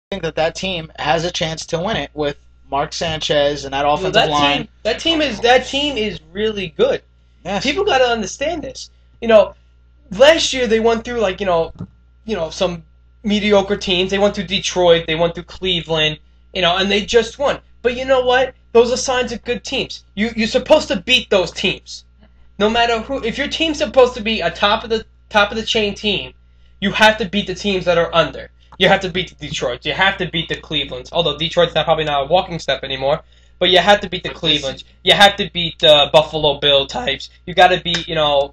think that team has a chance to win it with Mark Sanchez and that offensive line. That team is really good. Yes. People got to understand this. Last year they went through some mediocre teams. They went through Detroit, they went through Cleveland, and they just won. But you know what? Those are signs of good teams. You're supposed to beat those teams. No matter who, if your team's supposed to be a top of the chain team, you have to beat the teams that are under. You have to beat the Detroits. You have to beat the Clevelands. Although Detroit's probably not a walking step anymore. But you have to beat the Clevelands. You have to beat the Buffalo Bill types. You got to beat,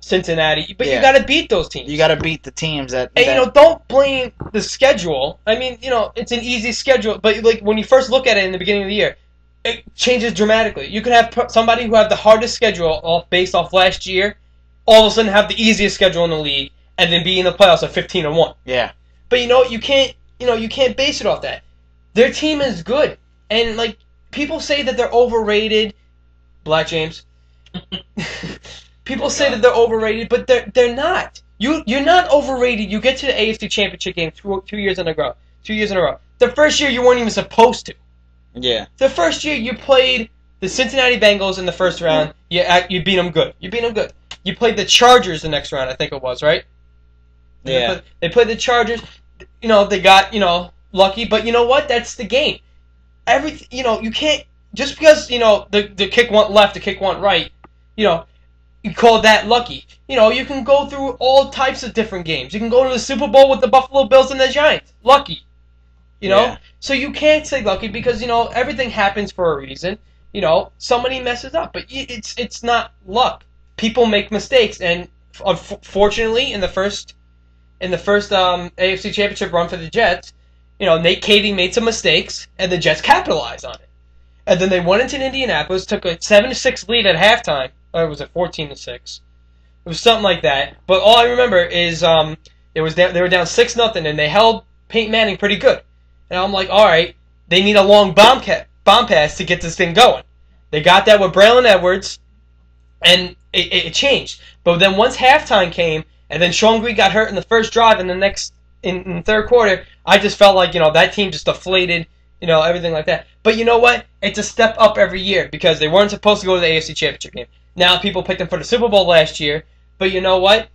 Cincinnati. But you got to beat those teams. You got to beat the teams that. And don't blame the schedule. I mean, it's an easy schedule. But when you first look at it in the beginning of the year, it changes dramatically. You could have somebody who had the hardest schedule based off last year, all of a sudden have the easiest schedule in the league, and then be in the playoffs at 15-1. Yeah. But you can't base it off that. Their team is good, and people say that they're overrated. Black James. People say that they're overrated, but they're not. You're not overrated. You get to the AFC Championship game 2 years in a row. 2 years in a row. The first year you weren't even supposed to. Yeah. The first year you played the Cincinnati Bengals in the first round. You beat them good. You beat them good. You played the Chargers the next round, I think it was, right? Yeah. They played the Chargers. They got, lucky, but you know what? That's the game. You can't, just because, the kick went left, the kick went right, you call that lucky. You can go through all types of different games. You can go to the Super Bowl with the Buffalo Bills and the Giants. Lucky. Yeah. So you can't say lucky because, everything happens for a reason. Somebody messes up, but it's not luck. People make mistakes, and unfortunately, in the first AFC Championship run for the Jets, Nate Kaeding made some mistakes, and the Jets capitalized on it. And then they went into Indianapolis, took a 7-6 lead at halftime. Or was it 14-6? It was something like that. But all I remember is they were down 6-0, and they held Peyton Manning pretty good. And I'm like, all right, they need a long bomb pass to get this thing going. They got that with Braylon Edwards, and it changed. But then once halftime came, and then Sean Green got hurt in the first drive, and in the third quarter, I just felt like that team just deflated, everything like that. But you know what? It's a step up every year because they weren't supposed to go to the AFC Championship game. Now people picked them for the Super Bowl last year, but you know what?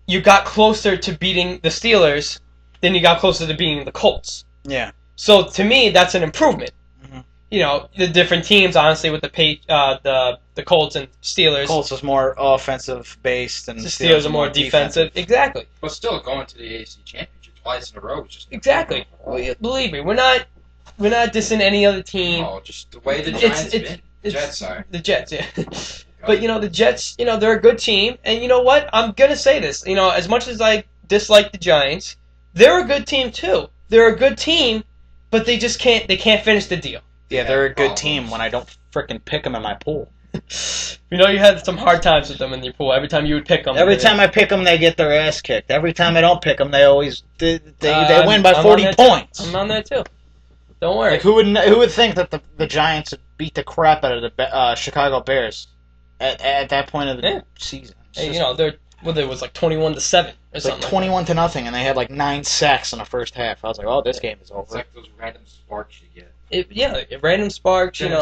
You got closer to beating the Steelers than you got closer to beating the Colts. Yeah. So to me, that's an improvement. Mm-hmm. The different teams, honestly, with the Colts and Steelers. Colts was more offensive based, and the Steelers are more defensive. Exactly. But still, going to the AFC Championship twice in a row is just exactly. Believe me, we're not dissing any other team. Oh, just the way the Giants been. The Jets, sorry. The Jets, yeah. But the Jets, they're a good team, and you know what? I'm gonna say this. As much as I dislike the Giants, they're a good team too. They're a good team, but they just can't. They can't finish the deal. Yeah, they're a good team when I don't frickin' pick them in my pool. You had some hard times with them in your pool. Every time you would pick them. Every time I pick them, they get their ass kicked. Every time I don't pick them, they always they win by 40 points. I'm on that too. Don't worry. Like who would think that the Giants would beat the crap out of the Chicago Bears at that point of the season? Hey, it was like 21-7 or something. Like 21-0, and they had like 9 sacks in the first half. I was like, oh, this game is over. It's like those random sparks you get. Random sparks, And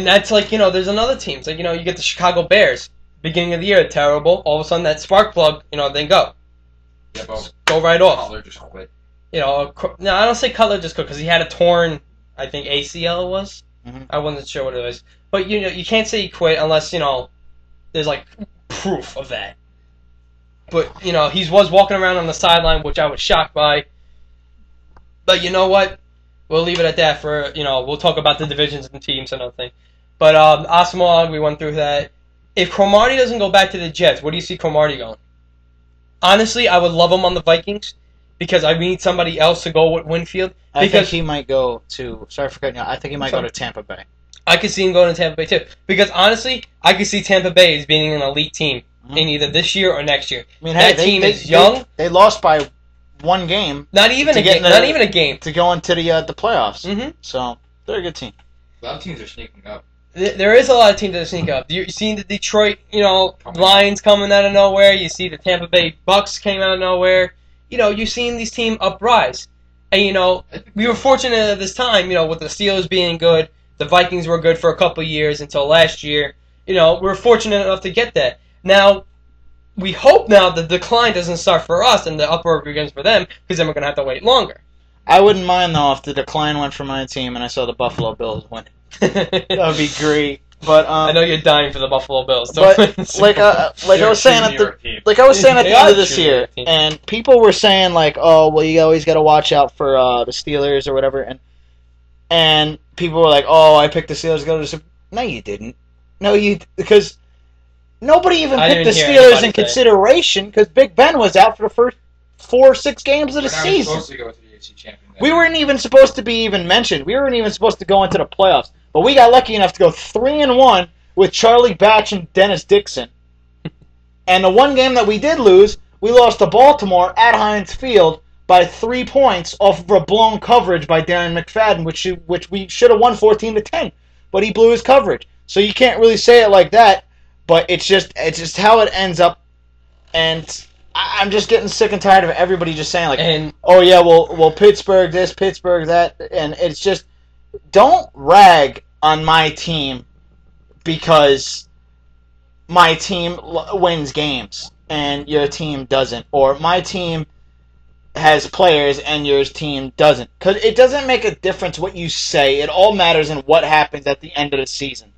that's like, there's another team. It's like, you get the Chicago Bears. Beginning of the year, terrible. All of a sudden, that spark plug, then go. Yeah, but go right off. Cutler just quit. No, I don't say Cutler just quit because he had a torn, I think, ACL it was. Mm-hmm. I wasn't sure what it was. But, you can't say he quit unless, there's, like, proof of that. But, he was walking around on the sideline, which I was shocked by. But you know what? We'll leave it at that for, we'll talk about the divisions and teams and everything. But, Asamoah, we went through that. If Cromartie doesn't go back to the Jets, where do you see Cromartie going? Honestly, I would love him on the Vikings because I need somebody else to go with Winfield. I think he might go to, sorry for cutting you, I think he might go to Tampa Bay. I could see him going to Tampa Bay too. Because honestly, I could see Tampa Bay as being an elite team in either this year or next year. I mean, that team is young. They lost by one game. Not even a game. Not even a game to go into the playoffs. Mm-hmm. So they're a good team. A lot of teams are sneaking up. There is a lot of teams that sneak up. You seen the Detroit, Lions coming out of nowhere. You see the Tampa Bay Bucks came out of nowhere. you're seeing these teams uprise. And, we were fortunate at this time, with the Steelers being good, the Vikings were good for a couple of years until last year. We were fortunate enough to get that. Now, we hope now the decline doesn't start for us and the upward begins for them, because then we're going to have to wait longer. I wouldn't mind, though, if the decline went for my team and I saw the Buffalo Bills win. That would be great. But I know you're dying for the Buffalo Bills. But like I was saying at the end of this year, and people were saying like, oh, well, you always got to watch out for the Steelers or whatever, and people were like, oh, I picked the Steelers to go to the Super. No, you didn't. Because nobody even picked the Steelers in consideration because Big Ben was out for the first 4-6 games of the season. Supposed to go to the AFC Championship. We weren't even supposed to be even mentioned. We weren't even supposed to go into the playoffs. But we got lucky enough to go 3-1 with Charlie Batch and Dennis Dixon. And the one game that we did lose, we lost to Baltimore at Heinz Field by 3 points off of a blown coverage by Darren McFadden, which we should have won 14-10. But he blew his coverage. So you can't really say it like that. But it's just how it ends up. And I'm just getting sick and tired of everybody just saying like, oh yeah, well Pittsburgh this, Pittsburgh that, and it's just. Don't rag on my team because my team wins games and your team doesn't. Or my team has players and your team doesn't. Because it doesn't make a difference what you say. It all matters in what happens at the end of the season.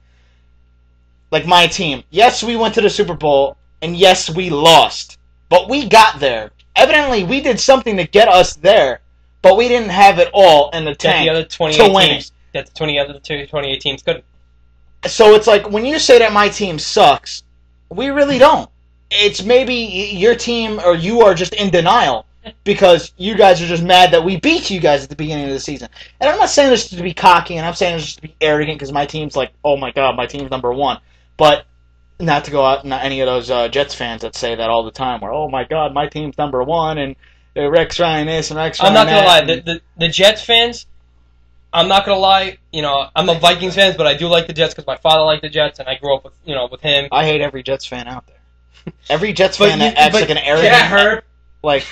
Like my team. Yes, we went to the Super Bowl, and yes, we lost. But we got there. Evidently, we did something to get us there. But we didn't have it all in the tank to win it. That the 28 teams couldn't. So it's like, when you say that my team sucks, we really don't. It's maybe your team or you are just in denial because you guys are just mad that we beat you guys at the beginning of the season. And I'm not saying this to be cocky, and I'm saying this to be arrogant because my team's like, oh my god, my team's number one. But not to go out, not any of those Jets fans that say that all the time, where, oh my god, my team's number one, and Rex Ryan this and Rex Ryan that. I'm not going to lie. The Jets fans, I'm not going to lie. I'm a Vikings fan, but I do like the Jets because my father liked the Jets, and I grew up with him. I hate every Jets fan out there. Every Jets fan that acts like an arrogant. Yeah, Herb. Like,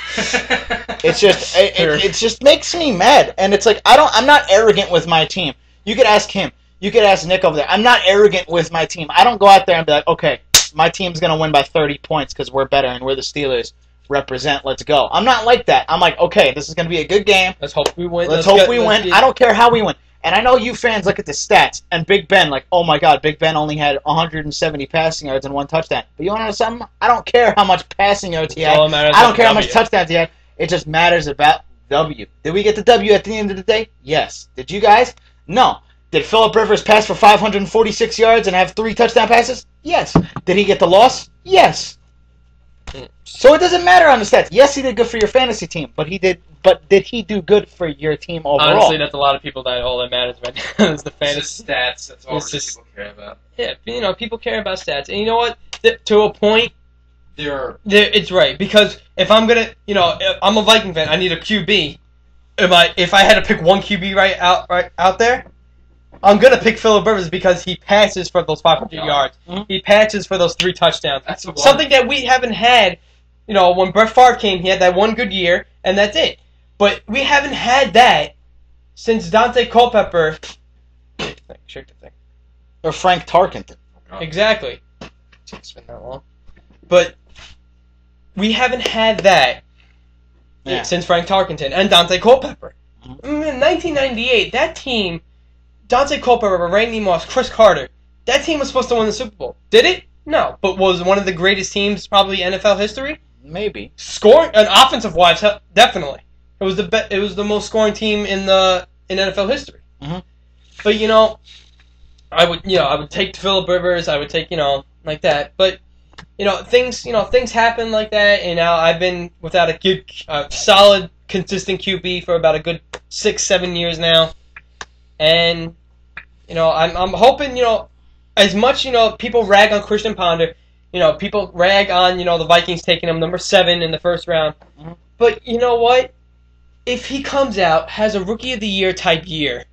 it's just it just makes me mad, and it's like I'm not arrogant with my team. You could ask him. You could ask Nick over there. I'm not arrogant with my team. I don't go out there and be like, okay, my team's gonna win by 30 points because we're better and we're the Steelers. Represent, let's go. I'm not like that. I'm like, okay, this is going to be a good game. Let's hope we win. Let's hope we win. I don't care how we win. And I know you fans look at the stats, and Big Ben, like, oh my god, Big Ben only had 170 passing yards and 1 touchdown. But you want to know something? I don't care how much passing yards he had. I don't care how much touchdowns he had. It just matters about W. Did we get the W at the end of the day? Yes. Did you guys? No. Did Phillip Rivers pass for 546 yards and have 3 touchdown passes? Yes. Did he get the loss? Yes. So it doesn't matter on the stats. Yes, he did good for your fantasy team, but did he do good for your team overall? Honestly, that's a lot of people that all that matters right now is the fantasy stats. That's all people care about. Yeah, people care about stats, and you know what? To a point, it's right because if I'm gonna, I'm a Viking fan. I need a QB. If I had to pick one QB right out there, I'm going to pick Phillip Rivers because he passes for those 500 yards. Mm-hmm. He passes for those 3 touchdowns. That's something that we haven't had. When Brett Favre came, he had that one good year, and that's it. But we haven't had that since Dante Culpepper. Shake the thing. Or Frank Tarkenton. Exactly. It's been that long. But we haven't had that since Frank Tarkenton and Dante Culpepper. Mm-hmm. In 1998, that team... Dante Culpepper, Randy Moss, Chris Carter. That team was supposed to win the Super Bowl. Did it? No. But was one of the greatest teams probably in NFL history? Maybe. Scoring and offensive wise, definitely. It was the most scoring team in NFL history. Mm-hmm. But I would take Phillip Rivers. I would take like that. But things happen like that. And now I've been without a good, solid, consistent QB for about a good 6-7 years now. And I'm hoping as much people rag on Christian Ponder, people rag on the Vikings taking him number 7 in the first round. Mm-hmm. But you know what? If he comes out, has a Rookie of the Year type year,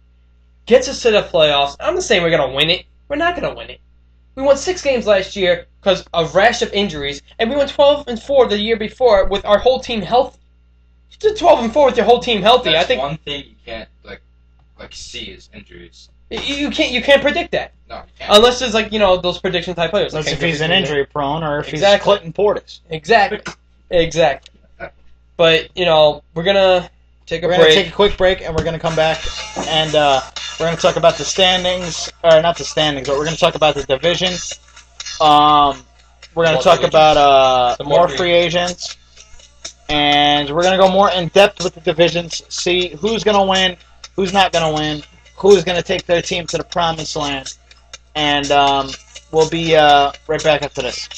gets us to the playoffs, I'm not saying we're gonna win it. We're not gonna win it. We won 6 games last year because of a rash of injuries, and we went 12-4 the year before with our whole team healthy. to 12-4 with your whole team healthy. That's I think one thing you can't see is injuries. you can't predict that. No, you can't. Unless there's those prediction type players. Unless like if he's an injury prone or if Exactly. he's Clinton Portis. Exactly. But we're gonna take a We're break. going to take a quick break, and we're going to come back, and we're going to talk about the standings, or not the standings, but we're going to talk about the division. We're going to talk about more free agents, and we're going to go more in depth with the divisions, see who's going to win, who's not going to win, who's going to take their team to the promised land, and we'll be right back after this.